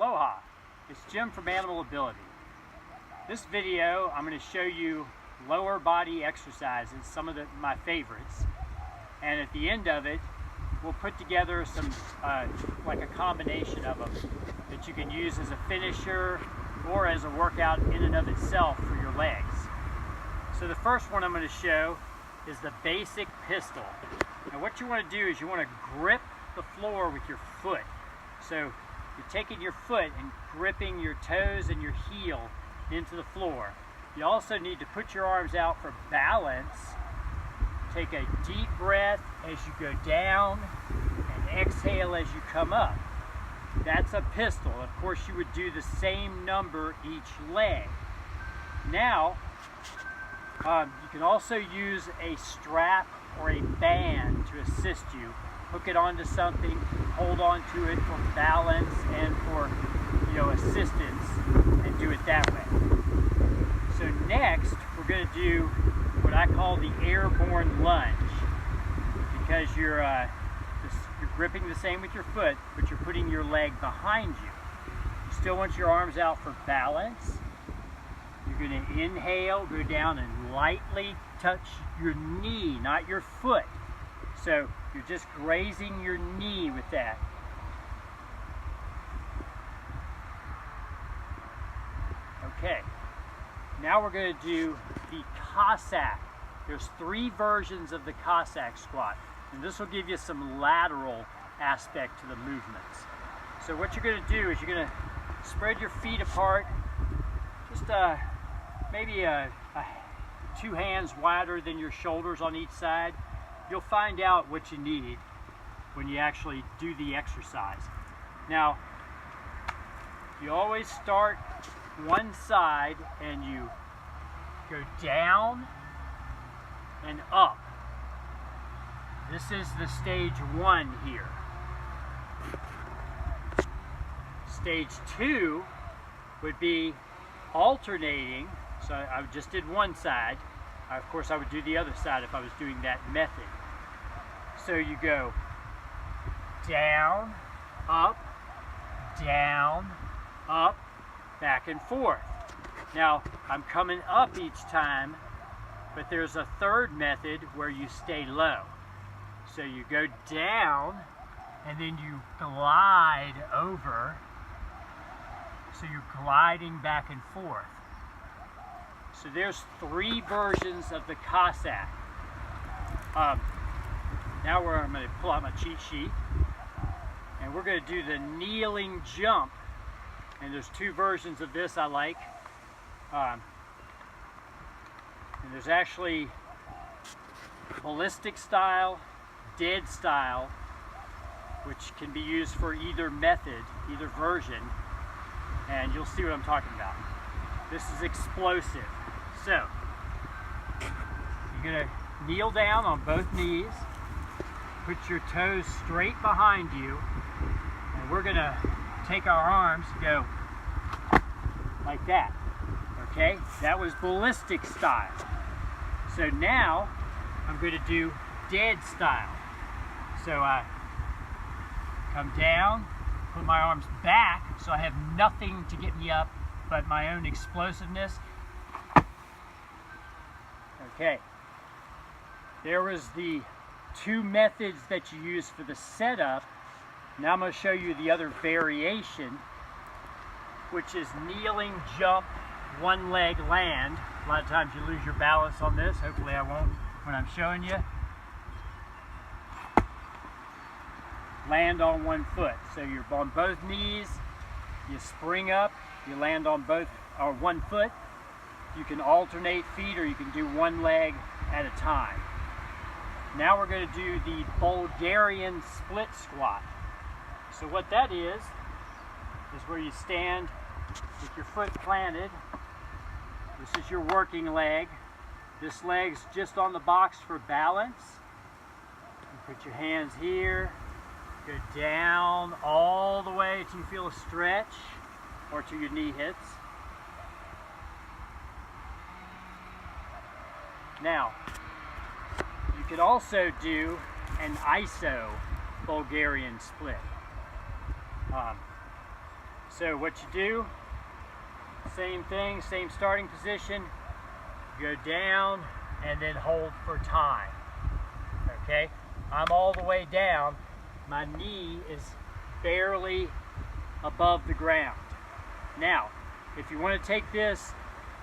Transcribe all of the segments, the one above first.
Aloha, it's Jim from Animal Ability. This video I'm going to show you lower body exercises, some of my favorites, and at the end of it we'll put together some like a combination of them that you can use as a finisher or as a workout in and of itself for your legs. So the first one I'm going to show is the basic pistol. Now what you want to do is you want to grip the floor with your foot. So you're taking your foot and gripping your toes and your heel into the floor. You also need to put your arms out for balance. Take a deep breath as you go down and exhale as you come up. That's a pistol. Of course, you would do the same number each leg. Now, you can also use a strap or a band to assist you. Hook it onto something, hold on to it for balance and for assistance, and do it that way. So next, we're going to do what I call the airborne lunge, because you're gripping the same with your foot, but you're putting your leg behind you. You still want your arms out for balance. You're going to inhale, go down and lightly touch your knee, not your foot. So you're just grazing your knee with that. Okay, now we're going to do the Cossack. There's 3 versions of the Cossack squat, and this will give you some lateral aspect to the movements. So what you're going to do is you're going to spread your feet apart, just maybe 2 hands wider than your shoulders on each side. You'll find out what you need when you actually do the exercise. Now, you always start one side and you go down and up. This is the stage 1 here. Stage 2 would be alternating. So I just did one side. Of course, I would do the other side if I was doing that method. So you go down, up, back and forth. Now, I'm coming up each time, but there's a third method where you stay low. So you go down, and then you glide over. So you're gliding back and forth. So there's 3 versions of the Cossack. Now I'm going to pull out my cheat sheet, and we're going to do the kneeling jump. And there's 2 versions of this I like. And there's actually ballistic style, dead style, which can be used for either method, either version, and you'll see what I'm talking about. This is explosive. So, you're going to kneel down on both knees, put your toes straight behind you, and we're going to take our arms and go like that. Okay? That was ballistic style. So now, I'm going to do dead style. So I come down, put my arms back, so I have nothing to get me up but my own explosiveness. Okay, there was the 2 methods that you use for the setup. Now I'm going to show you the other variation, which is kneeling jump, 1 leg land. A lot of times you lose your balance on this. Hopefully I won't when I'm showing you. Land on 1 foot. So you're on both knees, you spring up, you land on both or 1 foot. You can alternate feet, or you can do 1 leg at a time. Now we're going to do the Bulgarian split squat. So what that is where you stand with your foot planted. This is your working leg. This leg's just on the box for balance. You put your hands here, go down all the way till you feel a stretch or till your knee hits. Now, you could also do an ISO Bulgarian split. So what you do, same thing, same starting position, go down and then hold for time. Okay, I'm all the way down, my knee is barely above the ground. Now, if you want to take this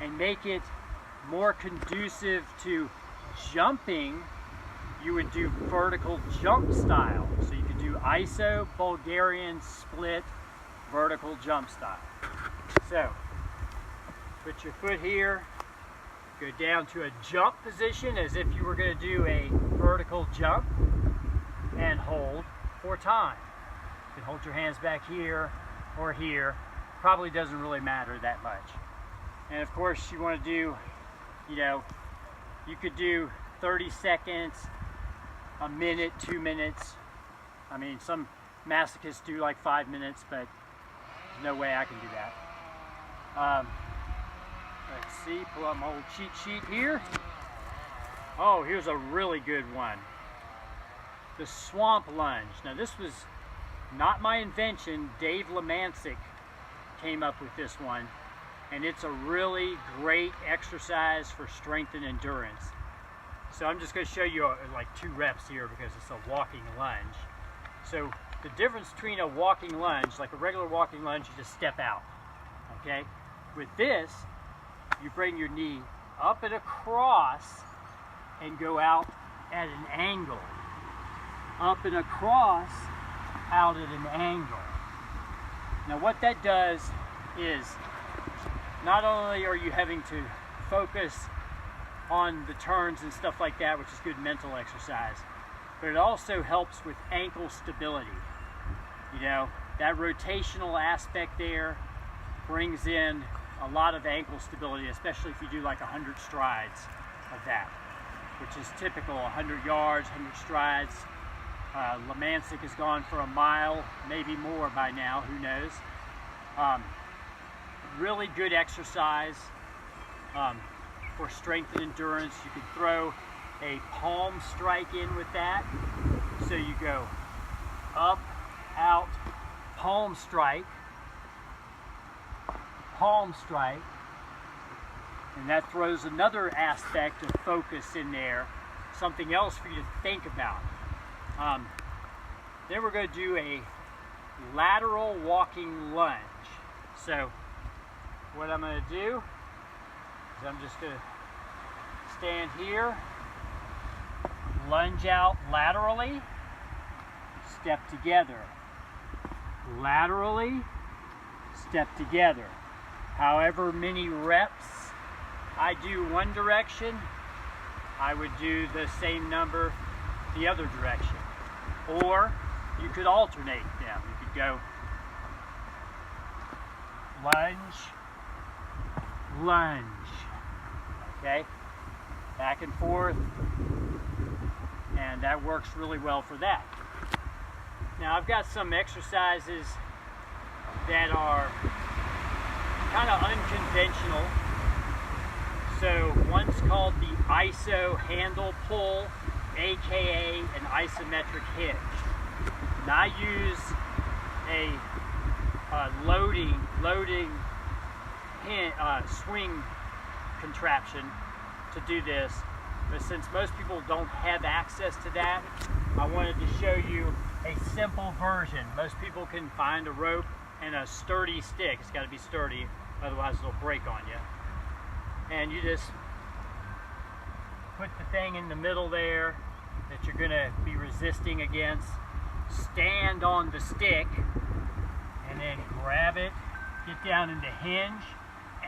and make it more conducive to jumping, you would do vertical jump style. So you could do iso, Bulgarian, split, vertical jump style. So, put your foot here, go down to a jump position as if you were going to do a vertical jump, and hold for time. You can hold your hands back here or here. Probably doesn't really matter that much. And of course you want to do, you could do 30 seconds, a minute, 2 minutes. I mean, some masochists do like 5 minutes, but there's no way I can do that. Let's see, pull out my old cheat sheet here. Oh, here's a really good one. The swamp lunge. Now this was not my invention. Dave Lemancic came up with this one, and it's a really great exercise for strength and endurance. So I'm just going to show you like 2 reps here because it's a walking lunge. So the difference between a walking lunge, like a regular walking lunge, you just step out. Okay? With this, you bring your knee up and across and go out at an angle. Up and across, out at an angle. Now what that does is, not only are you having to focus on the turns and stuff like that, which is good mental exercise, but it also helps with ankle stability. That rotational aspect there brings in a lot of ankle stability, especially if you do like 100 strides of that, which is typical, 100 yards, 100 strides. Lemancic has gone for a mile, maybe more by now, who knows. Really good exercise for strength and endurance. You can throw a palm strike in with that. So you go up, out, palm strike, and that throws another aspect of focus in there, something else for you to think about. Then we're going to do a lateral walking lunge. So what I'm going to do is I'm just going to stand here, lunge out laterally, step together, laterally, step together. However many reps I do one direction, I would do the same number the other direction. Or you could alternate them. You could go lunge, lunge, okay? Back and forth, and that works really well for that. Now I've got some exercises that are kind of unconventional. So one's called the iso handle pull, aka an isometric hinge. And I use a loading swing contraption to do this, but since most people don't have access to that, I wanted to show you a simple version. Most people can find a rope and a sturdy stick. It's got to be sturdy, otherwise it'll break on you. And you just put the thing in the middle there that you're going to be resisting against, stand on the stick, and then grab it, get down into hinge,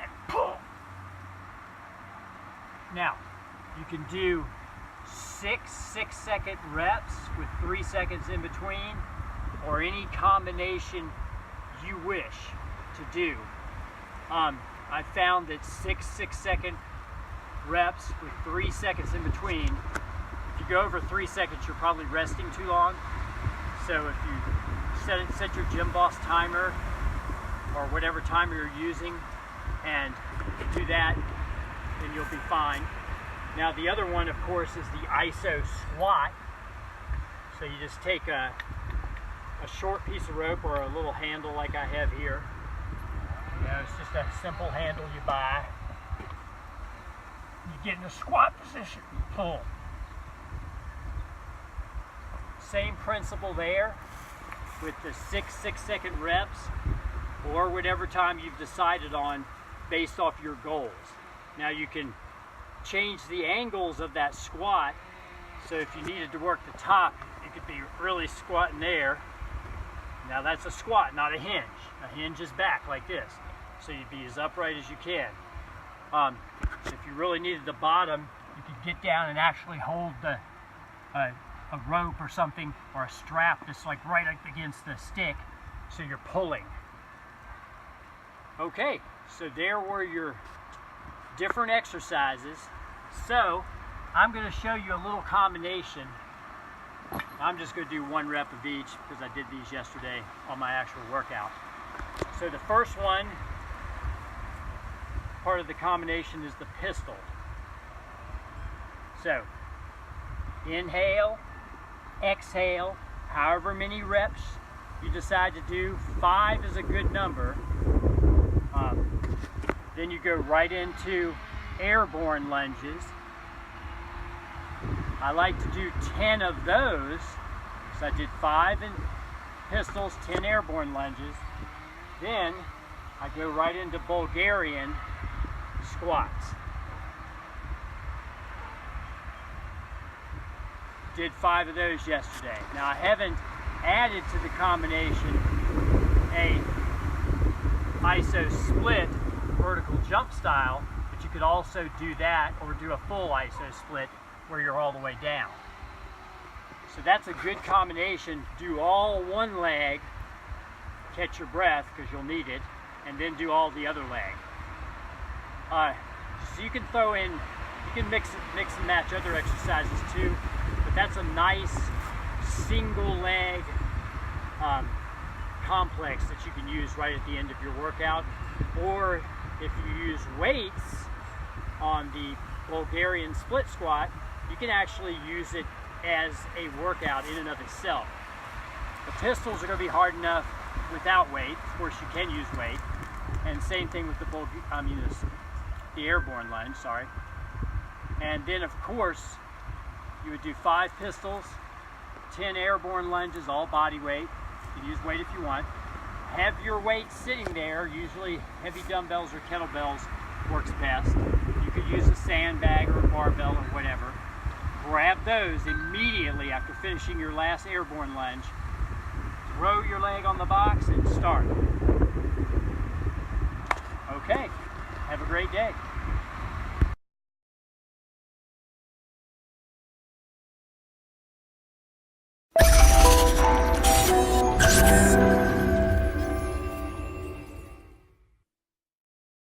and pull. Now, you can do 6 6-second reps with 3 seconds in between, or any combination you wish to do. I found that 6 6-second reps with 3 seconds in between, if you go over 3 seconds, you're probably resting too long. So if you set your Gym Boss timer, or whatever timer you're using, and do that, then you'll be fine. Now the other one, of course, is the iso squat. So you just take a short piece of rope or a little handle like I have here, just a simple handle you buy. You get in a squat position, you pull. Same principle there with the 6-second reps, or whatever time you've decided on based off your goals. Now you can change the angles of that squat, so if you needed to work the top, you could be really squatting there. Now that's a squat, not a hinge. A hinge is back like this, so you'd be as upright as you can. If you really needed the bottom, you could get down and actually hold a rope or something, or a strap that's like right up against the stick, so you're pulling. Okay, so there were your different exercises. So I'm going to show you a little combination. I'm just going to do 1 rep of each because I did these yesterday on my actual workout. So the first one, part of the combination, is the pistol. So inhale, exhale, however many reps you decide to do. 5 is a good number. Then you go right into airborne lunges. I like to do 10 of those. So I did 5 in pistols, 10 airborne lunges. Then I go right into Bulgarian squats. Did 5 of those yesterday. Now I haven't added to the combination a iso split vertical jump style, but you could also do that, or do a full iso split where you're all the way down. So that's a good combination. Do all one leg, catch your breath because you'll need it, and then do all the other leg. So you can throw in, you can mix and match other exercises too, but that's a nice single leg complex that you can use right at the end of your workout. Or if you use weights on the Bulgarian split squat, you can actually use it as a workout in and of itself. The pistols are going to be hard enough without weight. Of course, you can use weight, and same thing with the airborne lunge. Sorry. And then, of course, you would do 5 pistols, 10 airborne lunges, all body weight. You can use weight if you want. Have your weight sitting there. Usually heavy dumbbells or kettlebells works best. You could use a sandbag or a barbell or whatever. Grab those immediately after finishing your last airborne lunge. Throw your leg on the box and start. Okay, have a great day.